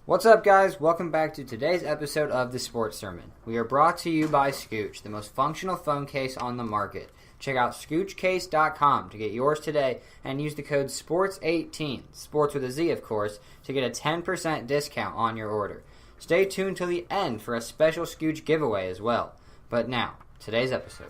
What's up, guys? Welcome back to today's episode of The Sports Sermon. We are brought to you by Scooch, the most functional phone case on the market. Check out ScoochCase.com to get yours today and use the code SPORTS18, sports with a Z, of course, to get a 10% discount on your order. Stay tuned till the end for a special Scooch giveaway as well. But now, today's episode.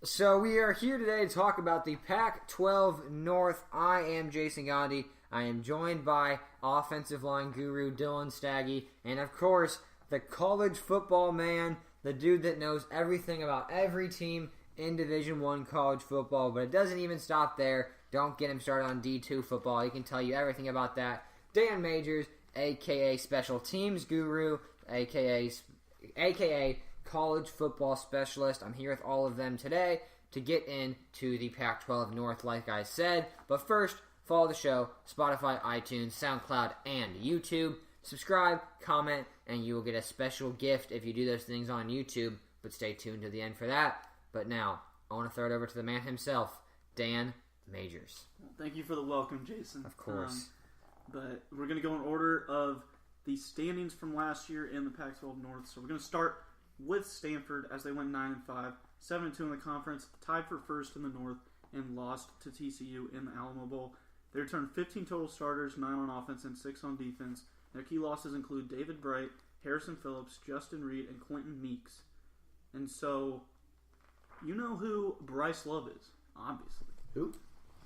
So we are here today to talk about the Pac-12 North. I am Jason Gandhi. I am joined by offensive line guru Dylan Staggy, and of course, the college football man, the dude that knows everything about every team in Division I college football, but it doesn't even stop there. Don't get him started on D2 football. He can tell you everything about that. Dan Majors, a.k.a. Special Teams Guru, a.k.a. College Football Specialist. I'm here with all of them today to get into the Pac-12 North, like I said. But first, follow the show, Spotify, iTunes, SoundCloud, and YouTube. Subscribe, comment, and you will get a special gift if you do those things on YouTube. But stay tuned to the end for that. But now, I want to throw it over to the man himself, Dan Majors. Well, thank you for the welcome, Jason. Of course. But we're going to go in order of the standings from last year in the Pac-12 North. So we're going to start with Stanford as they went 9-5, 7-2 in the conference, tied for first in the North, and lost to TCU in the Alamo Bowl. They returned 15 total starters, 9 on offense and 6 on defense. Their key losses include David Bright, Harrison Phillips, Justin Reed, and Quentin Meeks. And so, you know who Bryce Love is, obviously. Who?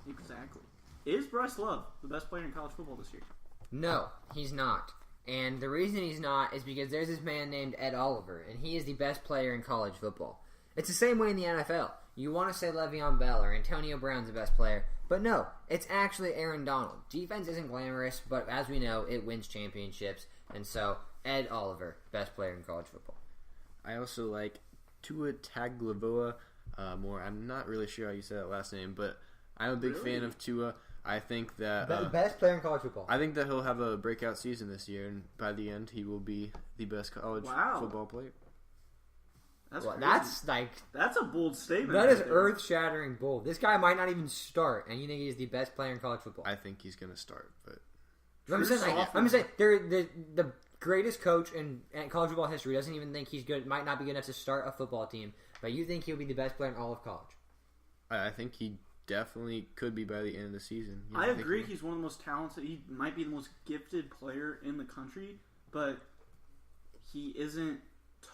Exactly. Is Bryce Love the best player in college football this year? No, he's not. And the reason he's not is because there's this man named Ed Oliver, and he is the best player in college football. It's the same way in the NFL. You want to say Le'Veon Bell or Antonio Brown's the best player, but no, it's actually Aaron Donald. Defense isn't glamorous, but as we know, it wins championships. And so, Ed Oliver, best player in college football. I also like Tua Tagovailoa more. I'm not really sure how you say that last name, but I'm a big fan of Tua. I think that The best player in college football. I think that he'll have a breakout season this year, and by the end, he will be the best college football player. That's a bold statement. That is earth-shattering bold. This guy might not even start, and you think he's the best player in college football. I think he's going to start, but I'm saying the greatest coach in college football history doesn't even think he's good. Might not be good enough to start a football team, but you think he'll be the best player in all of college? I think he definitely could be by the end of the season. I agree. He's one of the most talented. He might be the most gifted player in the country, but he isn't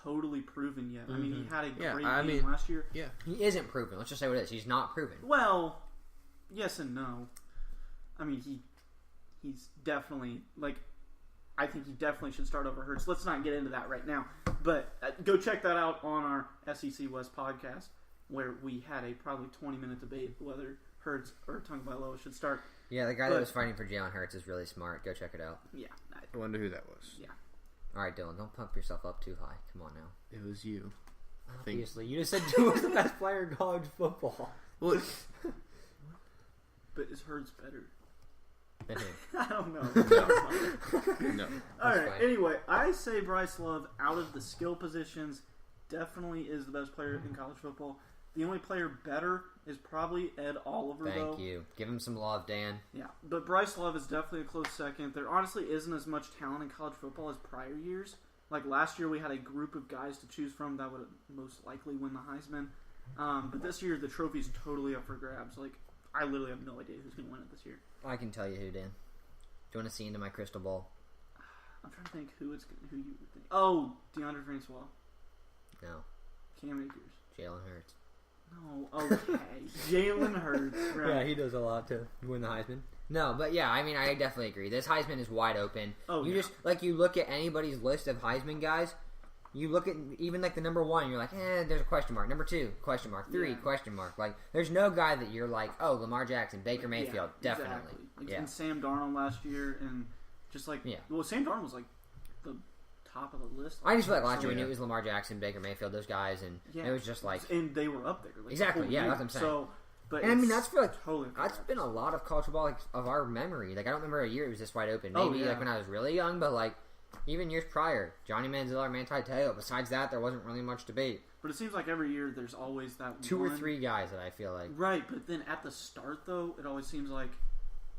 totally proven yet. I mean, he had a great game last year. Yeah, he isn't proven. Let's just say what it is. He's not proven. Well, yes and no. I mean, he's definitely I think he definitely should start over Hurts. Let's not get into that right now. But go check that out on our SEC West podcast, where we had a probably 20-minute debate whether Hurts or Tagovailoa should start. Yeah, the guy that was fighting for Jalen Hurts is really smart. Go check it out. Yeah. I wonder who that was. Yeah. All right, Dylan, don't pump yourself up too high. Come on now. It was you. Obviously. You just said Tua was the best player in college football. Well, but is Hurts better? Than him. I don't know. No. All right. Fine. Anyway, I say Bryce Love, out of the skill positions, definitely is the best player in college football. The only player better is probably Ed Oliver, Thank you. Give him some love, Dan. Yeah, but Bryce Love is definitely a close second. There honestly isn't as much talent in college football as prior years. Like last year, we had a group of guys to choose from that would most likely win the Heisman. But this year, the trophy's totally up for grabs. Like, I literally have no idea who's going to win it this year. I can tell you who, Dan. Do you want to see into my crystal ball? I'm trying to think who you would think. Oh, DeAndre Francois. No. Cam Akers. Jalen Hurts. No, okay. Jalen Hurts. Right. Yeah, he does a lot to win the Heisman. No, but yeah, I mean, I definitely agree. This Heisman is wide open. Oh, you you look at anybody's list of Heisman guys, you look at even like the number one, you're like, there's a question mark. Number 2, question mark. 3, question mark. Like, there's no guy that you're like, oh, Lamar Jackson, Baker Mayfield, definitely. Exactly. And Sam Darnold last year, and just well, Sam Darnold was like the top of the list. I just feel like last year we knew it was Lamar Jackson, Baker Mayfield, those guys, and it was just like, and they were up there. Like, exactly. Yeah, that's what I'm saying. So, but and I mean, that's for like totally. That's been a lot of college football of our memory. Like, I don't remember a year it was this wide open. Maybe like when I was really young, but like even years prior, Johnny Manziel or Manti Te'o. Besides that, there wasn't really much debate. But it seems like every year there's always that Two one. or three guys that I feel like. Right, but then at the start, though, it always seems like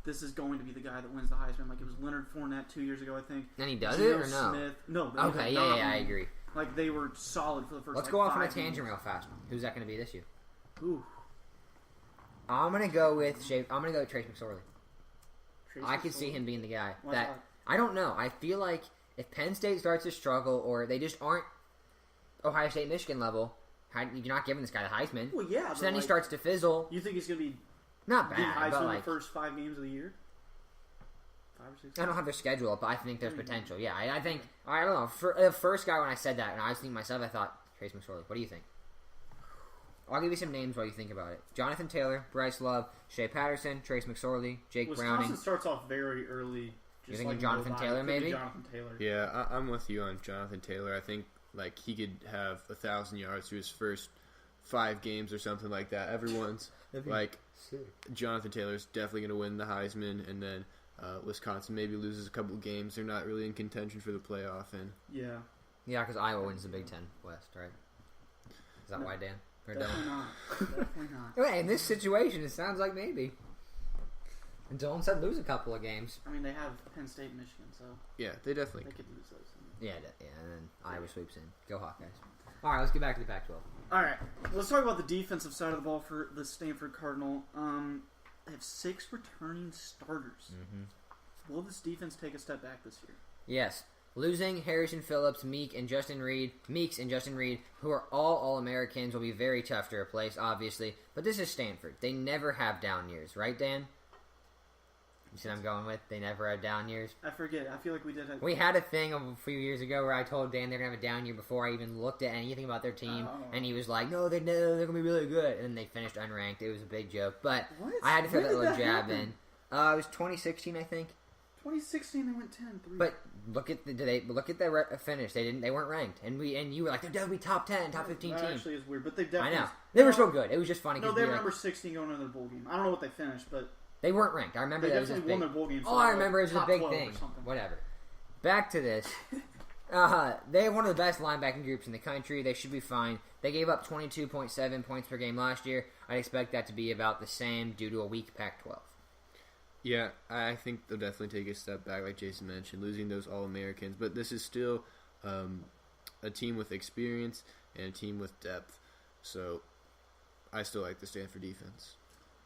this is going to be the guy that wins the Heisman. Like, it was Leonard Fournette 2 years ago, I think. And he does Geno it or no? Smith. No. They Okay, have yeah, not I won. agree. Like, they were solid for the first Let's like, go off on a 5 tangent games. real fast. Who's that going to be this year? Ooh. I'm going to go with Trace McSorley. Trace I could see McSorley. him being the guy. Why that not? I don't know. I feel like if Penn State starts to struggle or they just aren't Ohio State, Michigan level, you're not giving this guy the Heisman. Well, yeah. So but, then he like, starts to fizzle. You think he's going to be Not the bad, Heisman but in like the first 5 games of the year? 5 or 6 I don't have their schedule up, but I think there's potential. Yeah, I think I don't know. For the first guy when I said that, and I was thinking to myself, I thought Trace McSorley. What do you think? I'll give you some names while you think about it. Jonathan Taylor, Bryce Love, Shea Patterson, Trace McSorley, Jake Wisconsin Browning. starts off very early. You think of Jonathan Taylor, Could be maybe? Jonathan Taylor. Yeah, I'm with you on Jonathan Taylor. I think like he could have 1,000 yards through his first 5 games or something like that. Everyone's like Jonathan Taylor's definitely going to win the Heisman, and then Wisconsin maybe loses a couple games. They're not really in contention for the playoff, and Yeah. Yeah, because Iowa wins the Big Ten West, right? Is that why, Dan? Or Definitely Dylan? not. Definitely not. Anyway, in this situation, it sounds like maybe. And Dylan said lose a couple of games. I mean, they have Penn State, Michigan, so yeah, they definitely. they could lose those. Yeah, and then Iowa sweeps in. Go Hawkeyes. All right, let's get back to the Pac-12. All right, let's talk about the defensive side of the ball for the Stanford Cardinal. They have 6 returning starters. Mm-hmm. Will this defense take a step back this year? Yes. Losing Harrison Phillips, Meeks, and Justin Reed, who are all All-Americans, will be very tough to replace, obviously. But this is Stanford. They never have down years, right, Dan? You see what I'm going with? They never have down years. I forget. I feel like we did. We had a thing a few years ago where I told Dan they're going to have a down year before I even looked at anything about their team. Oh. And he was like, no, they're going to be really good. And then they finished unranked. It was a big joke. But What? I had to throw When that did little that jab happen? in. It was 2016, I think. 2016, they went 10-3. But look at their finish. They weren't ranked, and you were like they're definitely top 10, top 15 that team. actually is weird, but they I definitely. know they were so good. It was just funny. No, 'cause they we were were number like, 16 going into their bowl game. I don't know what they finished, but they weren't ranked. I remember they that was just definitely won big. their bowl game. So Oh, I like remember it was a top big 12 or thing. something. Whatever. Back to this. They have one of the best linebacking groups in the country. They should be fine. They gave up 22.7 points per game last year. I'd expect that to be about the same due to a weak Pac-12. Yeah, I think they'll definitely take a step back, like Jason mentioned, losing those All-Americans. But this is still a team with experience and a team with depth. So I still like the Stanford defense.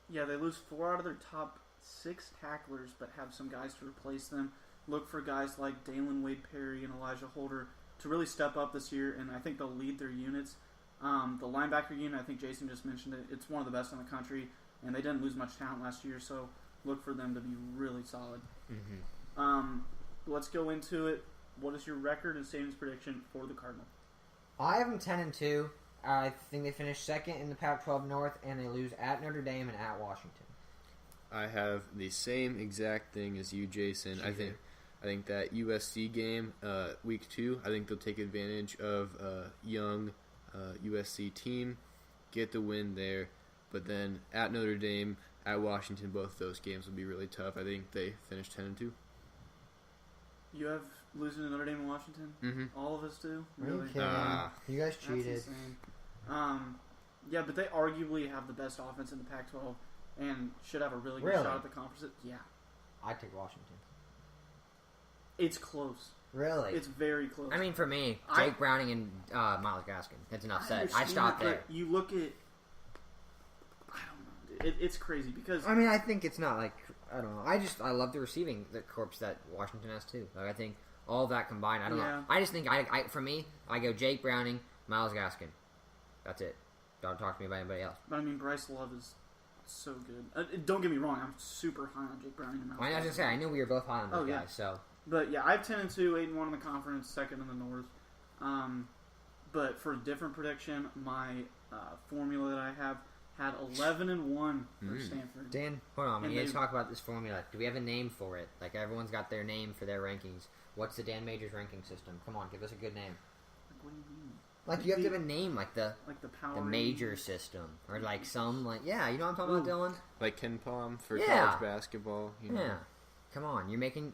Yeah, they lose 4 out of their top 6 tacklers, but have some guys to replace them. Look for guys like Dalen Wade-Perry and Elijah Holder to really step up this year, and I think they'll lead their units. The linebacker unit, I think Jason just mentioned it, it's one of the best in the country, and they didn't lose much talent last year, so look for them to be really solid. Mm-hmm. Let's go into it. What is your record and standings prediction for the Cardinal? I have them 10-2. I think they finish second in the Pac-12 North, and they lose at Notre Dame and at Washington. I have the same exact thing as you, Jason. I think that USC game, week 2, I think they'll take advantage of a young USC team, get the win there. But then at Notre Dame, at Washington, both of those games will be really tough. I think they finish 10-2. You have losing to Notre Dame and Washington? Mm-hmm. All of us do? Are you Really? kidding? You guys That's cheated. insane. Yeah, but they arguably have the best offense in the Pac-12 and should have a really good Really? shot at the conference. Yeah. I'd take Washington. It's close. Really? It's very close. I mean, for me, Jake Browning and Miles Gaskin. That's enough said. I understand stopped that, there. but you look at... I don't know. It's crazy because... I mean, I think it's not like... I don't know. I love the receiving the corps that Washington has, too. Like, I think all of that combined, I don't know. I just think, for me, I go Jake Browning, Miles Gaskin. That's it. Don't talk to me about anybody else. But I mean, Bryce Love is so good. Don't get me wrong. I'm super high on Jake Browning and Miles I was going to say, I knew we were both high on those yeah. guys, so... But yeah, I have 10-2, 8-1 in the conference, second in the North. But for a different prediction, my formula that I have had 11-1 for Stanford. Dan, hold on. We And need to they- talk about this formula. Do we have a name for it? Like, everyone's got their name for their rankings. What's the Dan Majors ranking system? Come on, give us a good name. What do you mean? Like, you have to have a name, like the power the major system. Or, like, some, like, yeah, you know what I'm talking about, Dylan? Like Ken Palm for Yeah. college basketball. You know. Yeah. Come on, you're making...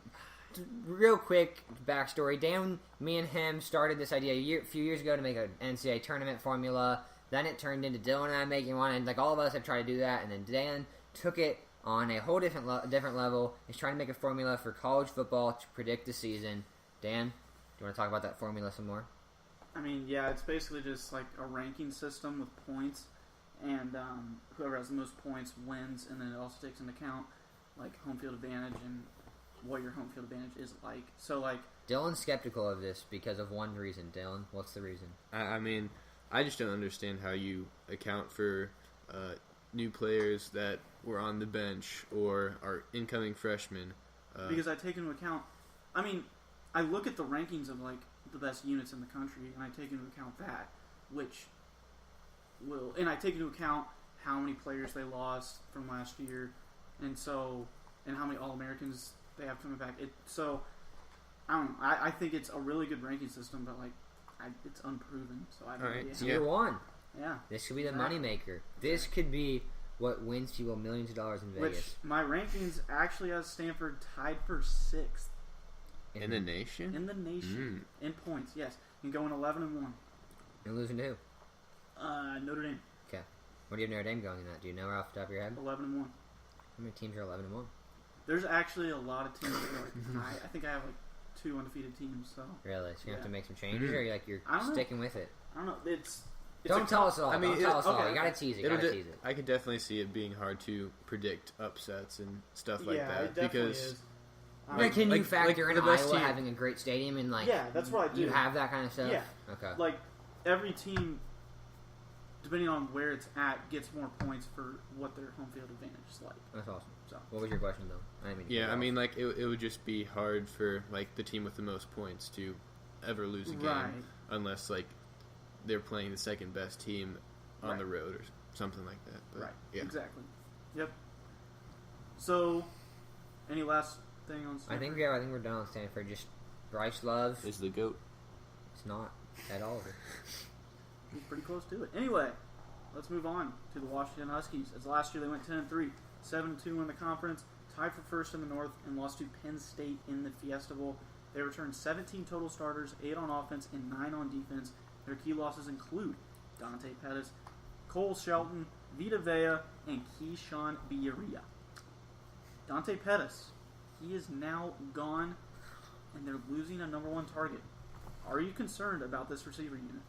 real quick backstory. Dan, me and him started this idea a few years ago to make an NCAA tournament formula. Then it turned into Dylan and I making one, and like all of us have tried to do that. And then Dan took it on a whole different level. He's trying to make a formula for college football to predict the season. Dan, do you want to talk about that formula some more? I mean, yeah, it's basically just like a ranking system with points, and whoever has the most points wins, and then it also takes into account like home field advantage and what your home field advantage is like. So like Dylan's skeptical of this because of one reason. Dylan, what's the reason? I mean, I just don't understand how you account for new players that were on the bench or are incoming freshmen. Because I take into account, I mean, I look at the rankings of like the best units in the country, and I take into account that, and I take into account how many players they lost from last year, and how many All-Americans they have coming back. I don't know. I think it's a really good ranking system, but like, it's unproven, so I don't know. Right. It's year one. Yeah. This could be the moneymaker. This could be what wins people millions of dollars in Vegas. Which my rankings actually has Stanford tied for 6th. In the nation? In the nation. In points, yes. And going 11-1. You're losing to who? Notre Dame. Okay. What do you have Notre Dame going in that? Do you know off the top of your head? 11-1. How many teams are 11-1? There's actually a lot of teams that are like high. I think I have like 2 undefeated teams. So really, so you have to make some changes, or you're sticking with it. I don't know. It's don't tell us all. I mean, don't tell us all. okay. You gotta tease it. Tease it. I could definitely see it being hard to predict upsets and stuff like that it definitely because. is. Can you factor in the best Iowa team having a great stadium and like? Yeah, that's what I do. You have that kind of stuff. Yeah. Okay. Like every team, depending on where it's at, gets more points for what their home field advantage is like. That's awesome. So, what was your question though? I mean, like it would just be hard for like the team with the most points to ever lose a game unless like they're playing the second best team on the road or something like that. But, yeah. Exactly. Yep. So, any last thing on Stanford? I think we're done on Stanford. Just Bryce Love is the GOAT. It's not at all. He's pretty close to it. Anyway, let's move on to the Washington Huskies. As last year they went 10-3, 7-2 in the conference, tied for first in the North, and lost to Penn State in the Fiesta Bowl. They returned 17 total starters, 8 on offense and 9 on defense. Their key losses include Dante Pettis, Cole Shelton, Vita Vea, and Keyshawn Biaria. Dante Pettis, he is now gone, and they're losing a number 1 target. Are you concerned about this receiver unit?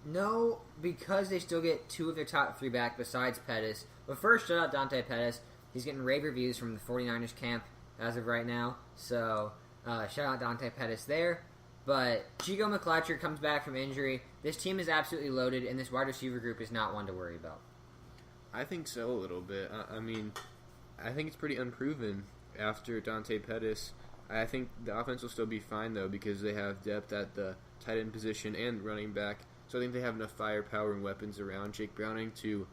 No, because they still get 2 of their top 3 back besides Pettis. But first, shout out Dante Pettis. He's getting rave reviews from the 49ers camp as of right now. So, shout out Dante Pettis there. But Chico McClatcher comes back from injury. This team is absolutely loaded, and this wide receiver group is not one to worry about. I think so a little bit. I mean, I think it's pretty unproven after Dante Pettis. I think the offense will still be fine, though, because they have depth at the tight end position and running back. So I think they have enough firepower and weapons around Jake Browning to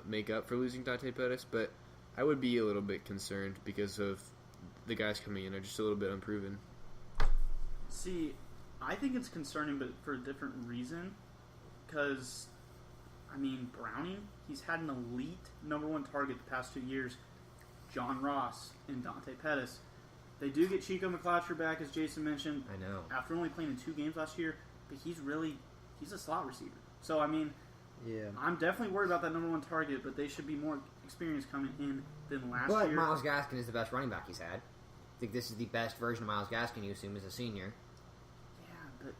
make up for losing Dante Pettis. But I would be a little bit concerned because of the guys coming in are just a little bit unproven. See, I think it's concerning, but for a different reason. Because, I mean, Browning, he's had an elite number 1 target the past 2 years. John Ross and Dante Pettis. They do get Chico McClatcher back, as Jason mentioned. I know. After only playing in 2 games last year, but he's a slot receiver. So, I mean, I'm definitely worried about that number 1 target, but they should be more experienced coming in than last year. But Myles Gaskin is the best running back he's had. I think this is the best version of Myles Gaskin you assume as a senior. Yeah, but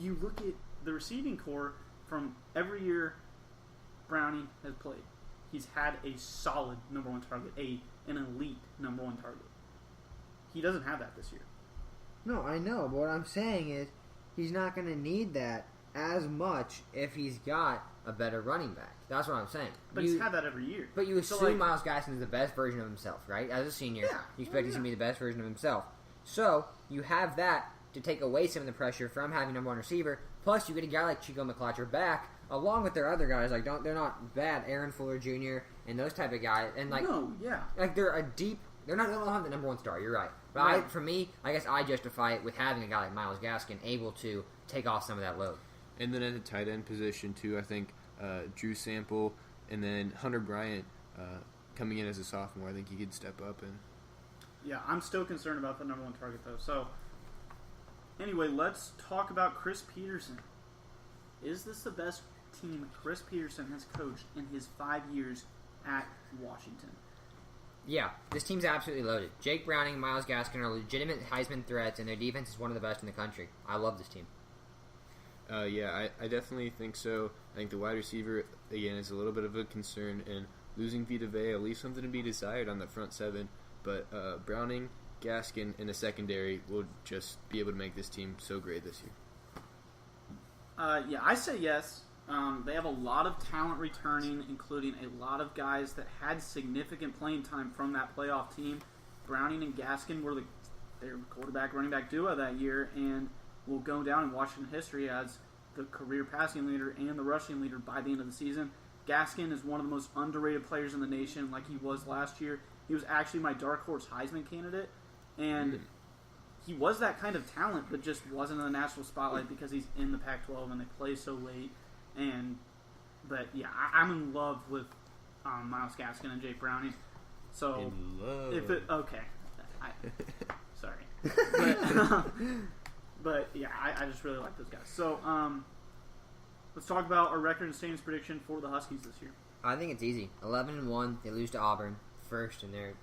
you look at the receiving core from every year Browning has played. He's had a solid number 1 target, an elite number 1 target. He doesn't have that this year. No, I know, but what I'm saying is he's not going to need that as much if he's got a better running back. That's what I'm saying. But he's had that every year. But you assume Myles Gaskin is the best version of himself, right? As a senior, you expect he's going to be the best version of himself. So you have that to take away some of the pressure from having number 1 receiver. Plus, you get a guy like Chico McClatcher back, along with their other guys. Like, they're not bad. Aaron Fuller Jr. and those type of guys. And they're a deep. They don't have the number 1 star. You're right. But for me, I guess I justify it with having a guy like Myles Gaskin able to take off some of that load. And then at the tight end position too, I think Drew Sample and then Hunter Bryant coming in as a sophomore. I think he could step up and. Yeah, I'm still concerned about the number one target, though. So, anyway, let's talk about Chris Peterson. Is this the best team Chris Peterson has coached in his 5 years at Washington? Yeah, this team's absolutely loaded. Jake Browning and Myles Gaskin are legitimate Heisman threats, and their defense is one of the best in the country. I love this team. Yeah, I definitely think so. I think the wide receiver, again, is a little bit of a concern, and losing Vita Vea leaves something to be desired on the front seven. But Browning, Gaskin, and the secondary will just be able to make this team so great this year. Yeah, I say yes. They have a lot of talent returning, including a lot of guys that had significant playing time from that playoff team. Browning and Gaskin were their quarterback running back duo that year, and will go down in Washington history as the career passing leader and the rushing leader by the end of the season. Gaskin is one of the most underrated players in the nation, like he was last year. He was actually my dark horse Heisman candidate, and he was that kind of talent, but just wasn't in the national spotlight because he's in the Pac-12 and they play so late. But yeah, I'm in love with Myles Gaskin and Jake Browning. So In love. Sorry, but yeah, I just really like those guys. So let's talk about our record and standings prediction for the Huskies this year. I think it's easy. 11-1. They lose to Auburn first in their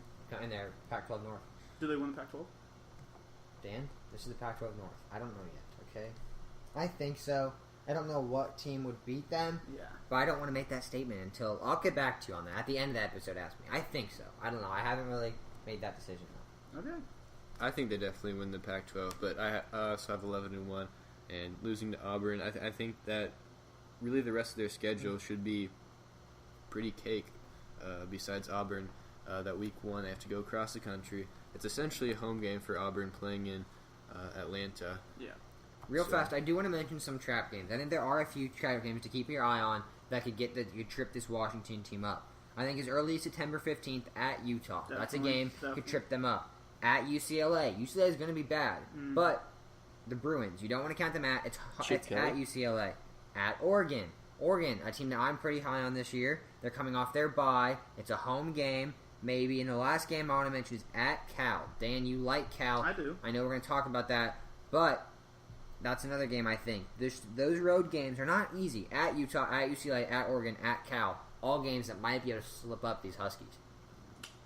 Pac-12 North. Do they win the Pac-12? Dan, this is the Pac-12 North. I don't know yet. Okay. I think so. I don't know what team would beat them. Yeah. But I don't want to make that statement until I'll get back to you on that. At the end of the episode, ask me. I think so. I don't know. I haven't really made that decision though. Okay. I think they definitely win the Pac-12, but I also have 11-1, and losing to Auburn, I think that really the rest of their schedule should be pretty cake. Besides Auburn, that week 1 they have to go across the country. It's essentially a home game for Auburn playing in Atlanta. Yeah. Real fast, I do want to mention some trap games. I think there are a few trap games to keep your eye on that could trip this Washington team up. I think as early as September 15th at Utah. Definitely, That's a game definitely. could trip them up. At UCLA. UCLA is going to be bad. But the Bruins, you don't want to count them at. It's at UCLA. At Oregon. Oregon, a team that I'm pretty high on this year. They're coming off their bye. It's a home game. Maybe. And the last game I want to mention is at Cal. Dan, you like Cal. I do. I know we're going to talk about that. But that's another game I think. Those road games are not easy. At Utah, at UCLA, at Oregon, at Cal. All games that might be able to slip up these Huskies.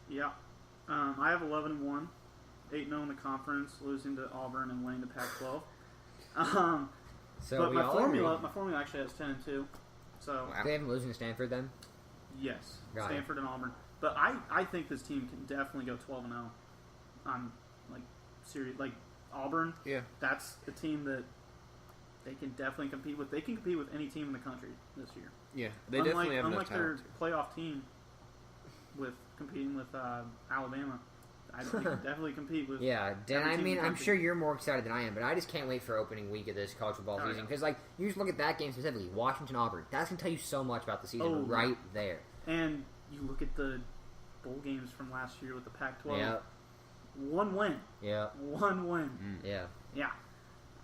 Yeah. I have 11-1. 8-0 in the conference, losing to Auburn and winning the Pac-12. So but we my all formula agree. actually has 10-2. So They haven't losing to Stanford then? yes, Got it. Stanford and Auburn. But I think this team can definitely go 12-0. I'm serious. Like Auburn, Yeah. that's the team that they can definitely compete with. They can compete with any team in the country this year. Yeah, they definitely have enough unlike their talent. playoff team with competing with Alabama. I think they can definitely compete with. Yeah, Dan, every I team in mean, the I'm country. sure you're more excited than I am, but I just can't wait for opening week of this college football Oh, season. yeah. Because, you just look at that game specifically, Washington-Auburn. That's going to tell you so much about the season Oh, right there. And you look at the bowl games from last year with the Pac-12. Yeah, One win. yeah, One win. yeah. Yeah.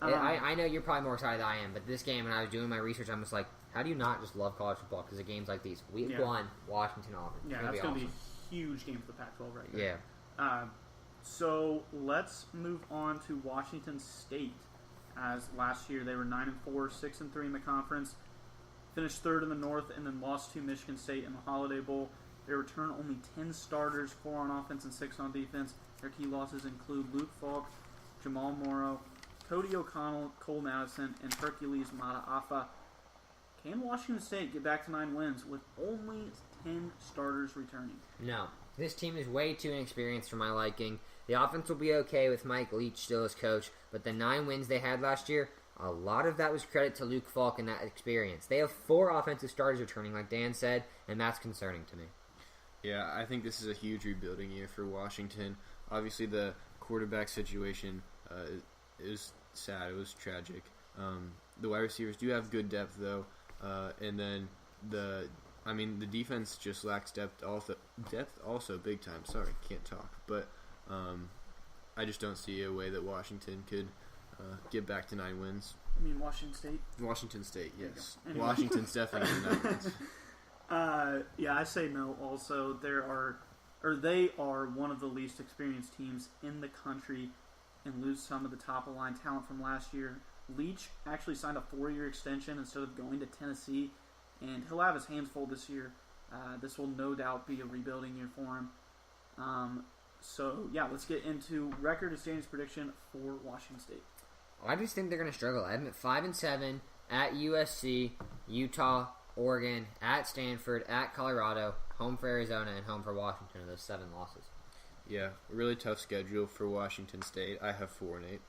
I know you're probably more excited than I am, but this game, when I was doing my research, I'm just like, how do you not just love college football because of games like these? Week Yeah. 1, Washington-Auburn. Yeah, It's that's gonna going be to be a huge game for the Pac-12 right awesome. there. Yeah. So let's move on to Washington State. As last year they were 9-4, 6-3 in the conference, finished third in the North, and then lost to Michigan State in the Holiday Bowl. They return only 10 starters, 4 on offense and 6 on defense. Their key losses include Luke Falk, Jamal Morrow, Cody O'Connell, Cole Madison, and Hercules Mataafa. Can Washington State get back to 9 wins with only 10 starters returning? No. This team is way too inexperienced for my liking. The offense will be okay with Mike Leach still as coach, but the 9 wins they had last year, a lot of that was credit to Luke Falk and that experience. They have 4 offensive starters returning, like Dan said, and that's concerning to me. Yeah, I think this is a huge rebuilding year for Washington. Obviously, the quarterback situation is sad. It was tragic. The wide receivers do have good depth, though, and then the defense just lacks depth. Also, big time. Sorry, can't talk. But I just don't see a way that Washington could get back to 9 wins. I mean Washington State? Washington State, yes. Anyway. Washington's definitely getting 9 wins. Yeah, I say no also. There are they are one of the least experienced teams in the country and lose some of the top-of-line talent from last year. Leach actually signed a 4-year extension instead of going to Tennessee, and he'll have his hands full this year. This will no doubt be a rebuilding year for him. Let's get into record and standings prediction for Washington State. I just think they're going to struggle. I have them at 5-7 at USC, Utah, Oregon, at Stanford, at Colorado, home for Arizona, and home for Washington. Those 7 losses. Yeah, really tough schedule for Washington State. I have 4-8.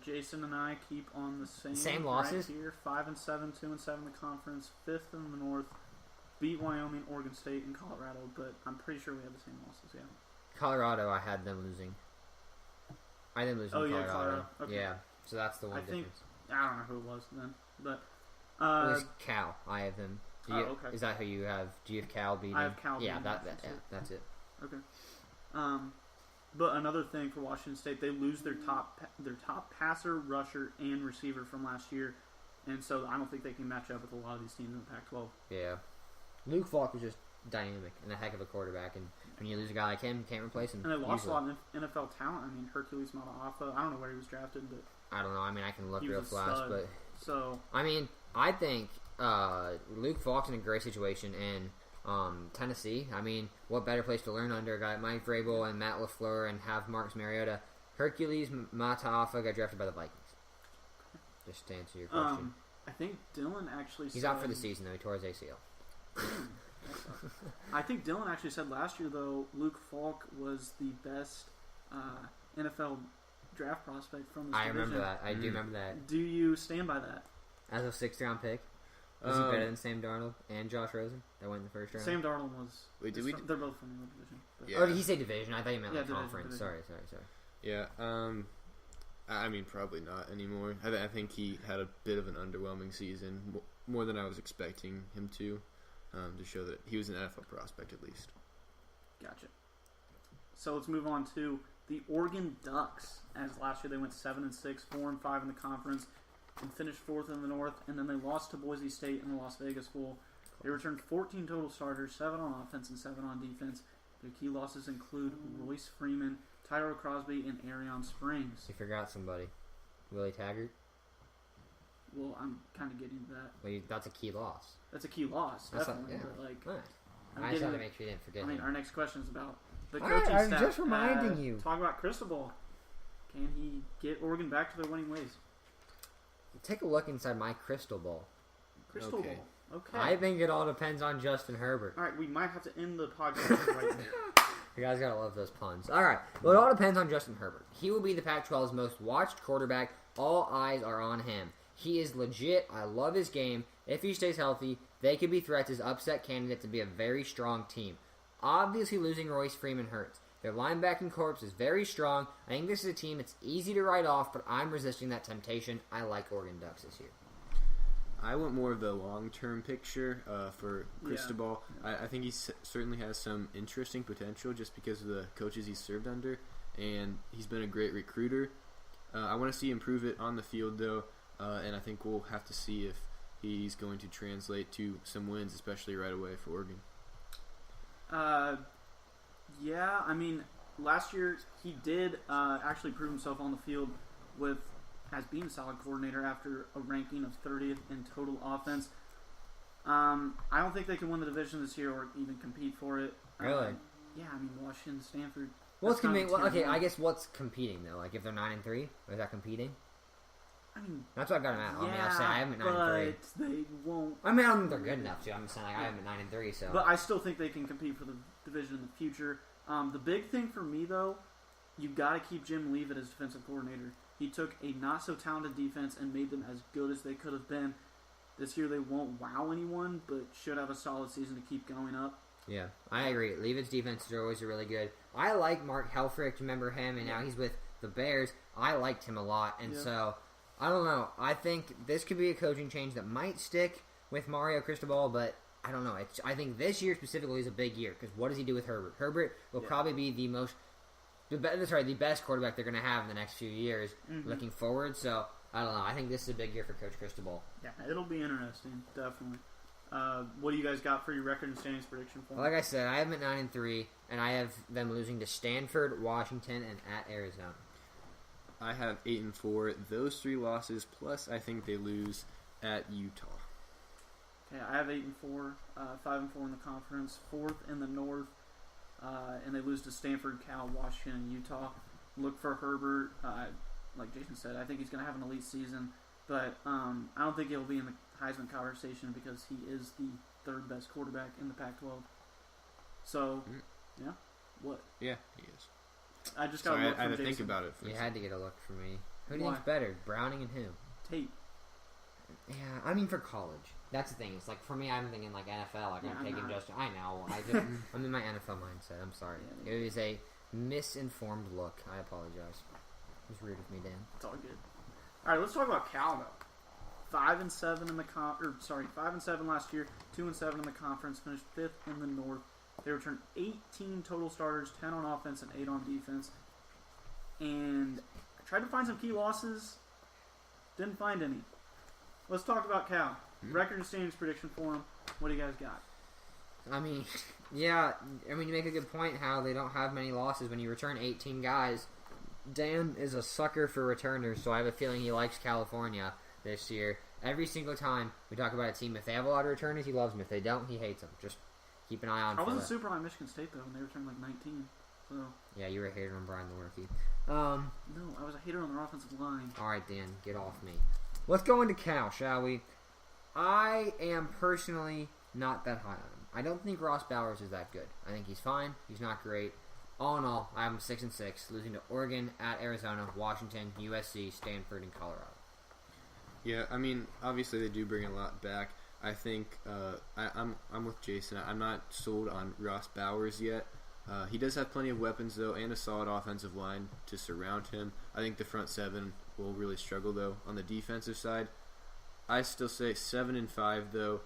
Jason and I keep on the same losses right here. 5-7, 2-7 in the conference, 5th in the North. Beat Wyoming, Oregon State, and Colorado, but I'm pretty sure we have the same losses. Yeah. Colorado, I had them losing. I had them losing. Colorado. Okay. Yeah, so that's the one difference. I don't know who it was then, but it was Cal. I have them. Okay. Is that who you have? Do you have Cal beating? I have Cal. Yeah, beating that's it. Okay. But another thing for Washington State, they lose their top passer, rusher, and receiver from last year, and so I don't think they can match up with a lot of these teams in the Pac-12. Yeah. Luke Falk was just dynamic and a heck of a quarterback, and when you lose a guy like him, you can't replace him. And they lost easily. a lot of NFL talent. I mean, Hercules Mataafa, I don't know where he was drafted, but I don't know. I mean, I can look he real was a fast, stud. but so I mean, I think Luke Falk's in a great situation in Tennessee. I mean, what better place to learn under a guy like Mike Vrabel and Matt LaFleur and have Marcus Mariota? Hercules Mataafa got drafted by the Vikings. Just to answer your question. I think Dylan actually He's out for the season, though. He tore his ACL. I think Dylan actually said last year, though, Luke Falk was the best NFL draft prospect from this division. I remember that. I do remember that. Do you stand by that? As a 6th-round pick, was he better than Sam Darnold and Josh Rosen that went in the first round? Sam Darnold was. Wait, they're both from the division. But. Yeah. Oh, did he say division? I thought he meant like division, conference. division. Sorry. Yeah, I mean, probably not anymore. I think he had a bit of an underwhelming season, more than I was expecting him to show that he was an NFL prospect at least. Gotcha. So let's move on to the Oregon Ducks. As last year they went 7-6, 4-5 in the conference, and finished 4th in the North. And then they lost to Boise State in the Las Vegas Bowl. They returned 14 total starters, 7 on offense and 7 on defense. Their key losses include Royce Freeman, Tyrell Crosby, and Arion Springs. You forgot somebody. Willie Taggart? Well, I'm kind of getting to that. Well, that's a key loss. That's a key loss, definitely. Right. I'm I just had to getting- make sure you didn't forget I mean, him. our next question is about the All coaching right, I'm staff. just reminding you. Talk about Cristobal. Can he get Oregon back to their winning ways? Take a look inside my crystal ball. Cristobal. Okay. Okay. I think it all depends on Justin Herbert. All right, we might have to end the podcast right now. You guys gotta love those puns. All right. Well, it all depends on Justin Herbert. He will be the Pac-12's most watched quarterback. All eyes are on him. He is legit. I love his game. If he stays healthy, they could be threats as upset candidates to be a very strong team. Obviously, losing Royce Freeman hurts. Their linebacking corps is very strong. I think this is a team that's easy to write off, but I'm resisting that temptation. I like Oregon Ducks this year. I want more of the long-term picture for Cristobal. Yeah. I think he certainly has some interesting potential just because of the coaches he's served under, and he's been a great recruiter. I want to see him prove it on the field, though, and I think we'll have to see if he's going to translate to some wins, especially right away for Oregon. Yeah, I mean, last year he did actually prove himself on the field as being a solid coordinator after a ranking of 30th in total offense. I don't think they can win the division this year or even compete for it. Really? Yeah, I mean, Washington, Stanford. What's competing? Well, okay, I guess what's competing though? Like if they're 9-3, is that competing? I mean, that's what I got them at. Yeah, I mean, I say I have them at 9-3. But they won't. I mean, I don't think they're good enough to. I'm just saying like, I have them at 9-3. So, but I still think they can compete for the division in the future. The big thing for me though, you got to keep Jim Leavitt as defensive coordinator. He took a not so talented defense and made them as good as they could have been. This year they won't wow anyone, but should have a solid season to keep going up. Yeah, I agree. Leavitt's defenses are always really good. I like Mark Helfrich. Remember him, and now he's with the Bears. I liked him a lot, and so I don't know. I think this could be a coaching change that might stick with Mario Cristobal, but I don't know. I think this year specifically is a big year because what does he do with Herbert? Herbert will probably be the best quarterback they're going to have in the next few years looking forward. So I don't know. I think this is a big year for Coach Cristobal. Yeah, it'll be interesting, definitely. What do you guys got for your record and standings prediction for them? Like I said, I have them at 9-3, and I have them losing to Stanford, Washington, and at Arizona. I have 8-4. Those 3 losses, plus I think they lose at Utah. Okay, I have 8-4, 5-4 in the conference, 4th in the North, and they lose to Stanford, Cal, Washington, and Utah. Look for Herbert. Like Jason said, I think he's going to have an elite season, but I don't think he'll be in the Heisman conversation because he is the 3rd best quarterback in the Pac-12. So, yeah, what? Yeah, he is. I just got to look I had to from think Jason. about it. You had to get a look from me. Who do you Why? think's better, Browning and who? Tate. Yeah, I mean for college. That's the thing. It's like for me, I'm thinking like NFL. Like Yeah, I'm I'm taking not. just. I know. I'm in my NFL mindset. I'm sorry. Yeah. It was a misinformed look. I apologize. It was rude of me, Dan. It's all good. All right, let's talk about Cal though. 5-7 in the 5-7 last year. 2-7 in the conference. Finished 5th in the North. They returned 18 total starters, 10 on offense and 8 on defense. And I tried to find some key losses. Didn't find any. Let's talk about Cal. Record and standings prediction for them. What do you guys got? I mean, yeah. I mean, you make a good point how they don't have many losses when you return 18 guys. Dan is a sucker for returners, so I have a feeling he likes California this year. Every single time we talk about a team, if they have a lot of returners, he loves them. If they don't, he hates them. Just keep an eye on. I for wasn't that. super high on Michigan State though, and they returned like 19. So Yeah, you were a hater on Brian the rookie. no, I was a hater on their offensive line. All right, Dan, get off me. Let's go into Cal, shall we? I am personally not that high on him. I don't think Ross Bowers is that good. I think he's fine. He's not great. All in all, I have him 6-6, losing to Oregon, at Arizona, Washington, USC, Stanford, and Colorado. Yeah, I mean, obviously they do bring a lot back. I think I'm with Jason. I'm not sold on Ross Bowers yet. He does have plenty of weapons, though, and a solid offensive line to surround him. I think the front 7 will really struggle, though. On the defensive side, I still say 7-5, though.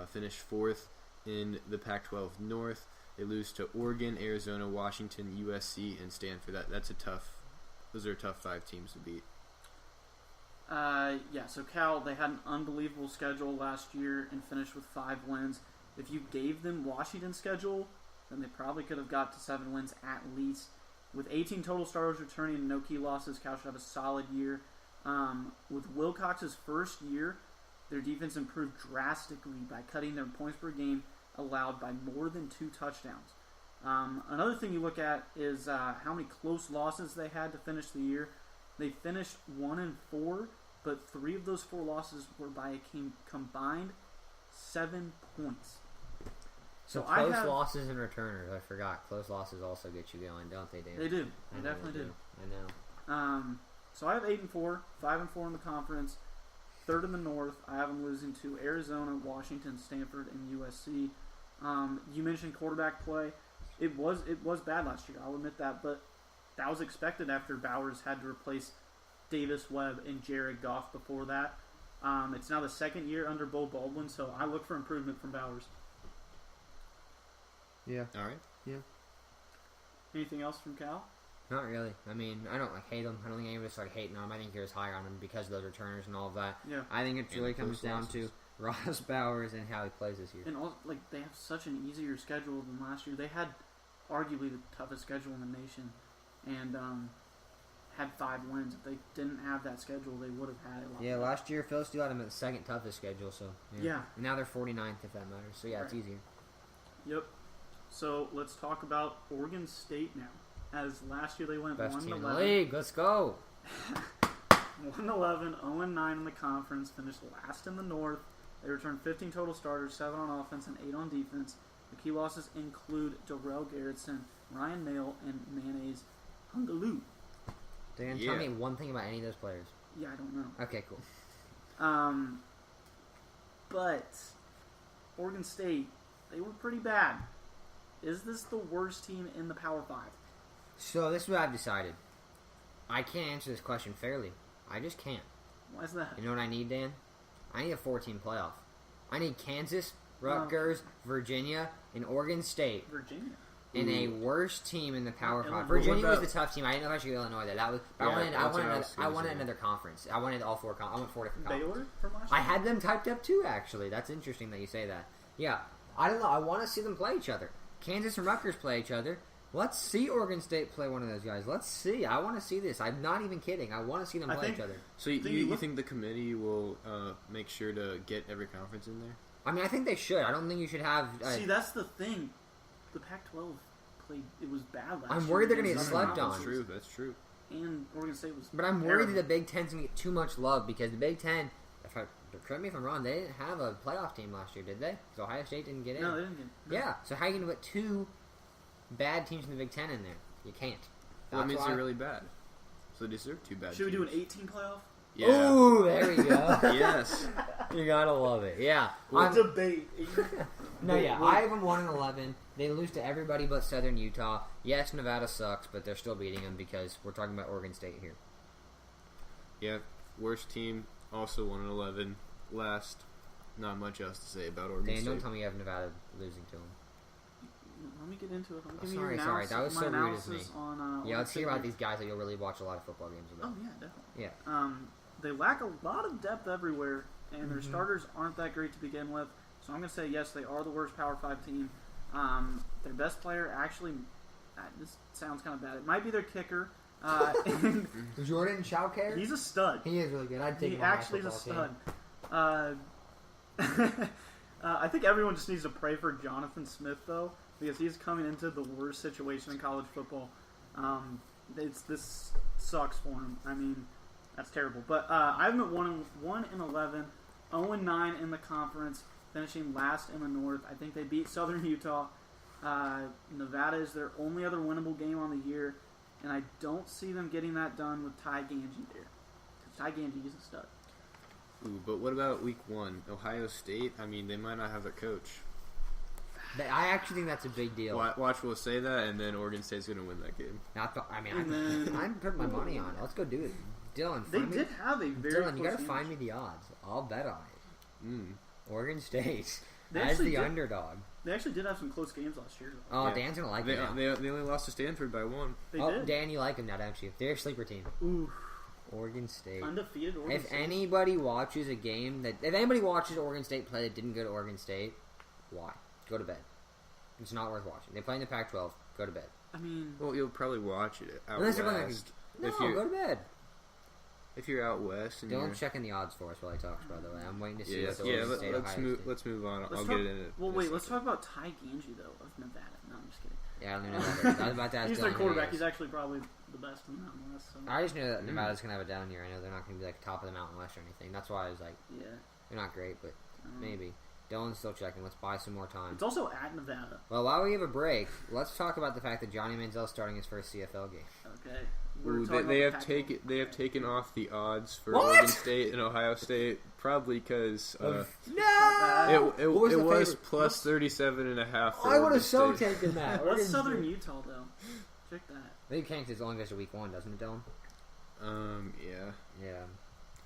Finish 4th in the Pac-12 North. They lose to Oregon, Arizona, Washington, USC, and Stanford. Those are tough 5 teams to beat. Yeah, so Cal, they had an unbelievable schedule last year and finished with 5 wins. If you gave them Washington's schedule, then they probably could have got to 7 wins at least. With 18 total starters returning and no key losses, Cal should have a solid year. With Wilcox's first year, their defense improved drastically by cutting their points per game allowed by more than 2 touchdowns. Another thing you look at is how many close losses they had to finish the year. They finished 1-4, but 3 of those 4 losses were by a combined 7 points. So I close have- losses and returners. I forgot. Close losses also get you going, don't they, Dan? They do. I They know definitely do. I know. So I have 8-4, 5-4 in the conference, 3rd in the North. I have them losing to Arizona, Washington, Stanford, and USC. You mentioned quarterback play. It was bad last year. I'll admit that, but that was expected after Bowers had to replace Davis Webb and Jared Goff before that. It's now the 2nd year under Bo Baldwin, so I look for improvement from Bowers. Yeah. All right. Anything else from Cal? Not really. I mean, I don't hate him. I don't think anybody started hating on him. I think you're higher on him because of those returners and all of that. Yeah. I think it And really the comes close down losses. to Ross Bowers and how he plays this year. And also, they have such an easier schedule than last year. They had arguably the toughest schedule in the nation, and had 5 wins. If they didn't have that schedule, they would have had a lot. Yeah, more. last year Phil Steele had him at the 2nd toughest schedule, so Yeah. And now they're 49th if that matters. So yeah, it's Right. easier. Yep. So let's talk about Oregon State now. As last year they went Best team in the 1-11, league. Let's go. 1-11, 0-9 in the conference, finished last in the North. They returned 15 total starters, 7 on offense and 8 on defense. The key losses include Darrell Garrettson, Ryan Mail, and Mayonnaise Hungaloo. Dan, Yeah. tell me one thing about any of those players. Yeah, I don't know. Okay, cool. But Oregon State, they were pretty bad. Is this the worst team in the Power 5? So this is what I've decided. I can't answer this question fairly. I just can't. Why is that? You know what I need, Dan? I need a 4-team playoff. I need Kansas, Rutgers, Virginia, and Oregon State. Virginia. and a worse team in the Power 5. Illinois. Virginia What was about- the tough team. I didn't know if I should go Illinois there. That was. Yeah, I that's what I was wanted gonna say. another conference. I wanted all four. I want 4 different conferences. Baylor from last I year? had them typed up too. Actually, that's interesting that you say that. Yeah, I don't know. I want to see them play each other. Kansas and Rutgers play each other. Let's see Oregon State play one of those guys. Let's see. I want to see this. I'm not even kidding. I want to see them play each other. So you think the committee will make sure to get every conference in there? I mean, I think they should. I don't think you should have. See, that's the thing. The Pac-12 played. It was bad last year. I'm worried they're going to get against slept other on. That's true. And Oregon State was. But I'm worried terrible. that the Big Ten's going to get too much love because the Big Ten, correct me if I'm wrong, they didn't have a playoff team last year, did they? So Ohio State didn't get in. No, they didn't get. No. Yeah, so how are you going to put 2 bad teams in the Big Ten in there? You can't. Well, that means That's they're why- really bad. So they deserve 2 bad Should we teams. do an 18 playoff? Yeah. Ooh, there we go. Yes. You gotta love it. Yeah. We'll debate. No, yeah. I have them 1-11. They lose to everybody but Southern Utah. Yes, Nevada sucks, but they're still beating them because we're talking about Oregon State here. Yeah. Worst team, also 1-11. Last, not much else to say about Oregon Dan, State. don't tell me you have Nevada losing to them. Let me get into it. Let me give Sorry, you sorry. That was my so rude of analysis me. On, Yeah, Oregon let's hear State about here. these guys that you'll really watch a lot of football games about. Oh yeah, definitely. Yeah. They lack a lot of depth everywhere, and their Mhm. starters aren't that great to begin with. So I'm going to say yes, they are the worst Power 5 team. Their best player actually, this sounds kind of bad. It might be their kicker. And Jordan Chowcare? he's a stud. He is really good. I'd take He him on my actually is a football stud. I think everyone just needs to pray for Jonathan Smith, though, because he's coming into the worst situation in college football. This sucks for him. I mean, that's terrible. But I have them at 1-11, 0-9 in the conference, finishing last in the North. I think they beat Southern Utah. Nevada is their only other winnable game on the year, and I don't see them getting that done with Ty Ganji there. Because Ty Ganji is a stud. Ooh, but what about week 1? Ohio State? I mean, they might not have their coach. I actually think that's a big deal. Watch will say that, and then Oregon State's going to win that game. I'm putting my money on it. Let's go do it. Dylan, They find did me, have a very Dylan, you close gotta game. find me the odds. I'll bet on it. Mm. Oregon State They as actually the did. underdog. They actually did have some close games last year. Though. Oh, Yeah. Dan's gonna like They, it now. they only lost to Stanford by 1. They Oh, did. Dan, you like them now, don't you? They're a sleeper team. Ooh, Oregon State. undefeated Oregon If State. anybody watches a game if anybody watches Oregon State play that didn't go to Oregon State, why? Go to bed. It's not worth watching. They play in the Pac-12. Go to bed. I mean, Well, you'll probably watch it out Unless they're playing west. No, if you're, go to bed. if you're out west and you're... Dylan's checking the odds for us while he talks, by the way. I'm waiting to see Yeah, what the Oregon State let's Ohio move. State. Let's move on. I'll let's get talk, it in it. well, in a wait. Let's second. talk about Ty Ganji though of Nevada. No, I'm just kidding. Yeah, I don't even know about that. I was about to ask He's Dylan their who quarterback. he He's is. actually probably the best in the Mountain West. So. I just knew that Nevada's going to have a down year. I know they're not going to be like top of the Mountain West or anything. That's why I was like, Yeah. they're not great, but Um, maybe. Dylan's still checking. Let's buy some more time. It's also at Nevada. Well, while we have a break, let's talk about the fact that Johnny Manziel's starting his first CFL game. Okay. Ooh, talking they about have the taken Pac-12. they have taken off the odds for What? Oregon State and Ohio State probably because No! it What was the was favorite? plus 37.5 for I would Oregon have so State. taken that. What's Oregon Southern State. Utah though? Check that. They can't because it only goes to week 1, doesn't it, Dylan? Yeah, Yeah.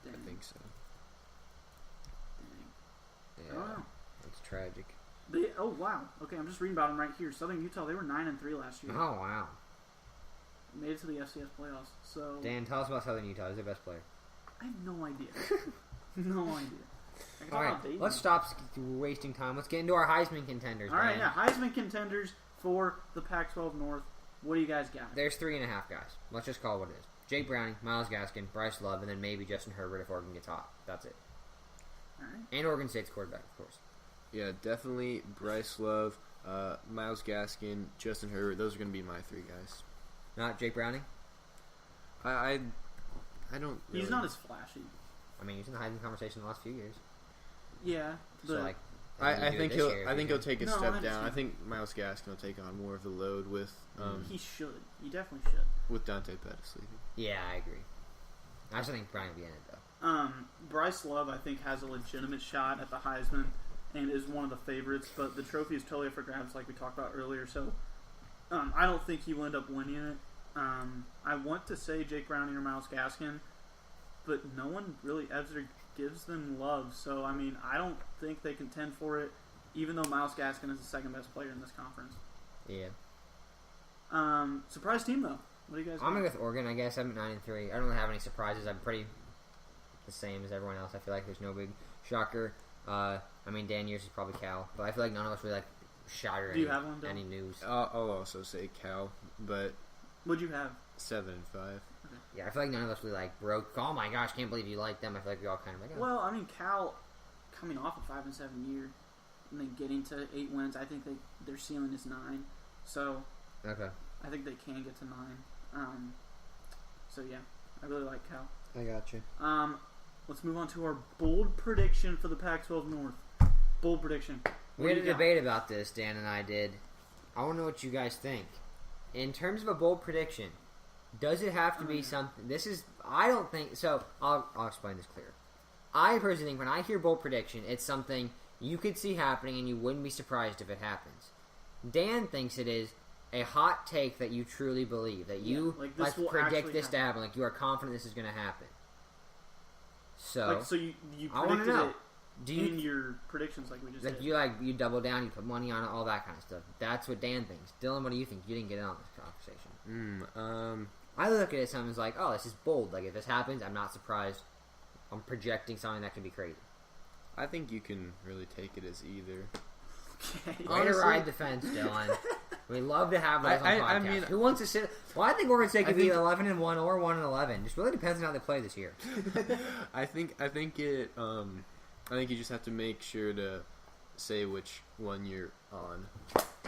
Dang. I think so. Dang. I Yeah. don't know. It's tragic. Oh wow. Okay, I'm just reading about them right here. Southern Utah. They were 9-3 last year. Oh, wow. Made it to the FCS playoffs. So Dan, tell us about Southern Utah. Who's their best player? I have no idea. no idea. I can talk All right, about Dayton. let's stop wasting time. Let's get into our Heisman contenders. All right, Dan. yeah, Heisman contenders for the Pac-12 North. What do you guys got? There's 3.5 guys. Let's just call it what it is. Jake Browning, Myles Gaskin, Bryce Love, and then maybe Justin Herbert if Oregon gets hot. That's it. All right. And Oregon State's quarterback, of course. Yeah, definitely Bryce Love, Myles Gaskin, Justin Herbert. Those are going to be my 3 guys. Not Jake Browning? I don't. Really, He's not as flashy. I mean, he's in the Heisman conversation the last few years. Yeah, So, but like, I think he'll take a No, I step down. understand. I think Myles Gaskin will take on more of the load with he should. He definitely should. with Dante Pettis leaving. Yeah, I agree. I just think Browning will be in it, though. Bryce Love, I think, has a legitimate shot at the Heisman and is one of the favorites, but the trophy is totally up for grabs, like we talked about earlier. So I don't think he will end up winning it. I want to say Jake Browning or Myles Gaskin, but no one really ever gives them love. So I mean, I don't think they contend for it, even though Myles Gaskin is the second best player in this conference. Yeah. Surprise team though. What do you guys? I'm going with Oregon, I guess. I'm at 9-3. I don't really have any surprises. I'm pretty the same as everyone else. I feel like there's no big shocker. I mean, Dan Years is probably Cal, but I feel like none of us really shatter Do you have one, Dylan? any news. I'll also say Cal, but What'd you have? 7-5. Yeah, I feel like none of us really broke. Oh my gosh, can't believe you like them. I feel like we all kind of Well, I mean, Cal coming off a 5-7 year and then getting to 8 wins. I think their ceiling is 9. So okay. I think they can get to 9. So yeah, I really like Cal. I got you. Let's move on to our bold prediction for the Pac-12 North. Bold prediction. We had a debate about this, Dan and I did. I want to know what you guys think. In terms of a bold prediction, does it have to be something? I don't think so. I'll explain this clear. I personally think when I hear bold prediction, it's something you could see happening and you wouldn't be surprised if it happens. Dan thinks it is a hot take that you truly believe, that you this will predict this happen. to happen, like you are confident this is going to happen. So, you I want to predicted know. it Do you in your predictions like we just did. you double down, you put money on it, all that kind of stuff. That's what Dan thinks. Dylan, what do you think? You didn't get in on this conversation. I look at it something like, oh, this is bold. Like if this happens, I'm not surprised. I'm projecting something that can be crazy. I think you can really take it as either. Okay. Way to ride the fence, Dylan. We love to have those on podcasts. I mean, who wants to sit? Well, I think Oregon State could be 11-1 or 1-11. Just really depends on how they play this year. I think you just have to make sure to say which one you're on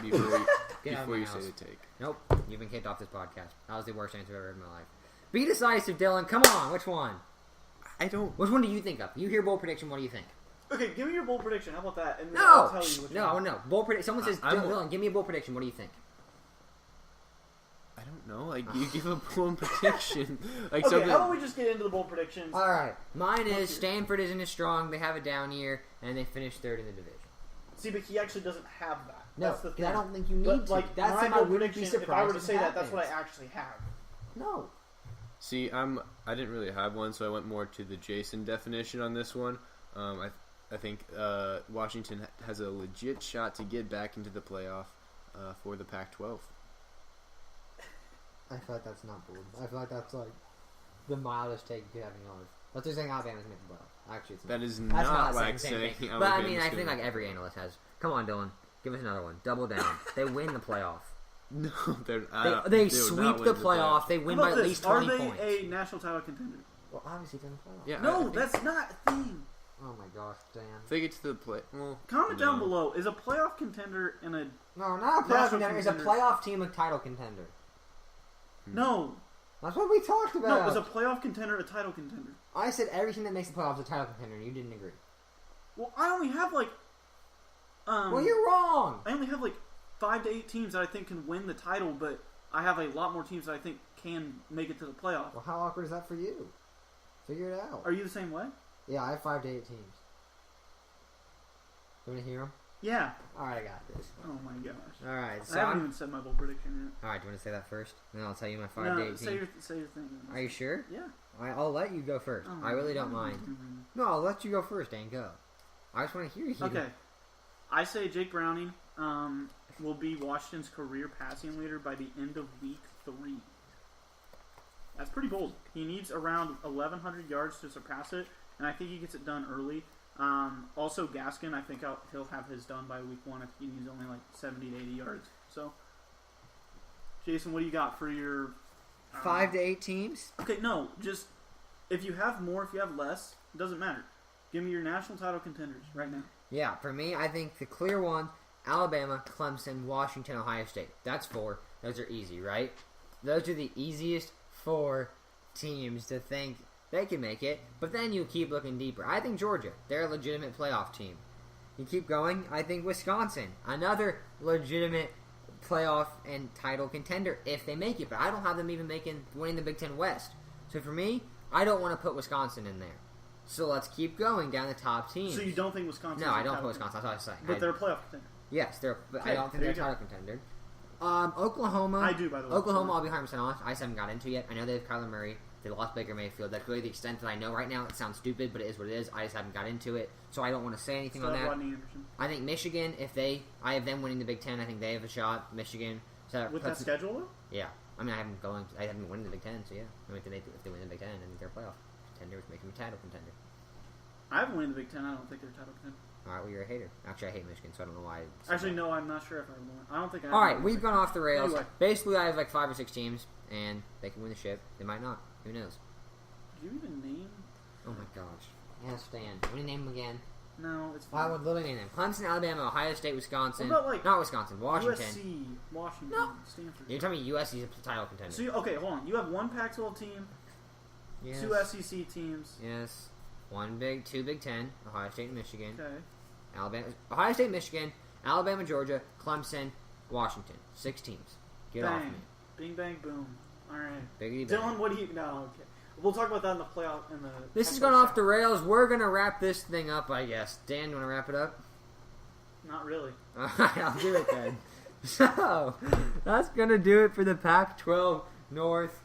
before you say the take. Nope, you've been kicked off this podcast. That was the worst answer I've ever heard in my life. Be decisive, Dylan. Come on, which one? I don't. Which one do you think of? You hear bold prediction. What do you think? Okay, give me your bold prediction. How about that? And then No, I'll tell you which one. no. Bold prediction. Someone says, Dylan, give me a bold prediction. What do you think? I don't know. Like you give a bold prediction. Like Okay, something. how about we just get into the bold predictions? All right, mine is Stanford isn't as strong. They have a down year, and they finished third in the division. See, but he actually doesn't have that. No, That's the thing. I don't think you need But, to. like, That's my something I bold wouldn't be prediction, surprised if I were to if say that, that's what I happens. actually have. No. See, I didn't really have one, so I went more to the Jason definition on this one. I think Washington has a legit shot to get back into the playoff for the Pac-12. I feel like that's not bold. I feel like that's like the mildest take you could have in your life. Let's just say Alabama's making the playoff. Actually, it's not. That is That's not saying like the same saying. thing. But I Alabama's mean, I think gonna- like every analyst has. Come on, Dylan, give us another one. Double down. They win the playoff. No, they They would sweep not the win playoff. They win How by about at this? least 20 Are they points. a national title contender? Well, obviously they're in the playoff. Yeah, I No, think, that's not a thing. Oh my gosh, Dan. if they get to the play. Well, Comment no. down below. Is a playoff contender and a... No, not a playoff National contender. It's a contender. playoff team a title contender. No. That's what we talked about. No, is a playoff contender a title contender? I said everything that makes the playoffs a title contender, and you didn't agree. Well, I only have like... Well, you're wrong. I only have like 5 to 8 teams that I think can win the title, but I have a lot more teams that I think can make it to the playoff. Well, how awkward is that for you? Figure it out. Are you the same way? Yeah, I have 5 to 8 teams. You want to hear them? Yeah. All right, I got this. Oh my gosh. All right, I so haven't even said my bold prediction all right. Do you want to say that first? And then I'll tell you my yet. 5 to 8 No, say teams. your thing. Are you sure? Yeah. I'll let you go first. Oh, I really don't mind. No, I'll let you go first, Dan. Go. I just want to hear you. Okay. I say Jake Browning will be Washington's career passing leader by the end of week 3. That's pretty bold. He needs around 1,100 yards to surpass it, and I think he gets it done early. Also, Gaskin, I think he'll have his done by week 1. I think he needs only like 70 to 80 yards. So, Jason, what do you got for your 5 to 8 teams? Okay, no, just if you have more, if you have less, it doesn't matter. Give me your national title contenders right now. Yeah, for me, I think the clear one: Alabama, Clemson, Washington, Ohio State. That's 4. Those are easy, right? Those are the easiest 4 teams to think they can make it. But then you keep looking deeper. I think Georgia, they're a legitimate playoff team. You keep going. I think Wisconsin, another legitimate playoff and title contender if they make it. But I don't have them even winning the Big Ten West. So for me, I don't want to put Wisconsin in there. So let's keep going down the top teams. So you don't think Wisconsin? No, I don't put Wisconsin. That's what I was saying. But they're a playoff contender. Yes, they're. But I Okay, don't think there they're a you title contender. Oklahoma. I do, by the way. Oklahoma, I'll be 100% honest. I just haven't got into yet. I know they have Kyler Murray. They lost Baker Mayfield. That's really the extent that I know right now. It sounds stupid, but it is what it is. I just haven't got into it, so I don't want to say anything Still on have that. Rodney Anderson. I think Michigan, I have them winning the Big Ten. I think they have a shot. Michigan. So With that schedule, though? Yeah. I mean, I haven't won the Big Ten, so yeah. I mean, if they win the Big Ten, I think they're a playoff contender, which makes them a title contender. I haven't won the Big Ten. I don't think they're a title contender. All right, well, you're a hater. Actually, I hate Michigan, so I don't know why. Actually, no, I'm not sure if I won. I don't think I have. All right, we've gone off the rails. Anyway. Basically, I have like 5 or 6 teams, and they can win the ship. They might not. Who knows? Did you even name? Oh my gosh. Yes, Stan. Want to name them again? No, it's I fine. would literally name them. Clemson, Alabama, Ohio State, Wisconsin. What about, like, not Wisconsin, Washington. USC, Washington, No. Stanford. You're telling me USC is a title contender? So, okay, hold on. You have one Pac-12 team, Yes. 2 SEC teams. Yes. 2 Big Ten, Ohio State and Michigan. Okay. Ohio State, Michigan, Alabama, Georgia, Clemson, Washington. 6 teams. Get Bang. off me. Bing, bang, boom. All right. Biggity bang. Dylan, what do you... No, okay. We'll talk about that in the playoff. This has gone off the rails. We're going to wrap this thing up, I guess. Dan, you want to wrap it up? Not really. Alright, I'll do it then. So, that's going to do it for the Pac-12 North.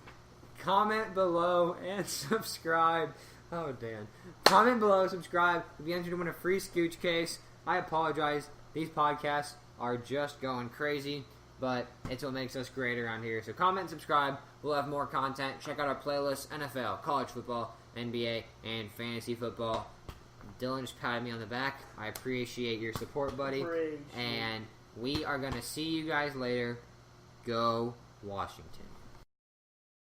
Comment below and subscribe. Oh, Dan. Comment below, subscribe. If you entered to win a free Scooch case, I apologize. These podcasts are just going crazy, but it's what makes us great around here. So comment and subscribe. We'll have more content. Check out our playlists, NFL, college football, NBA, and fantasy football. Dylan just patted me on the back. I appreciate your support, buddy. And we are going to see you guys later. Go Washington.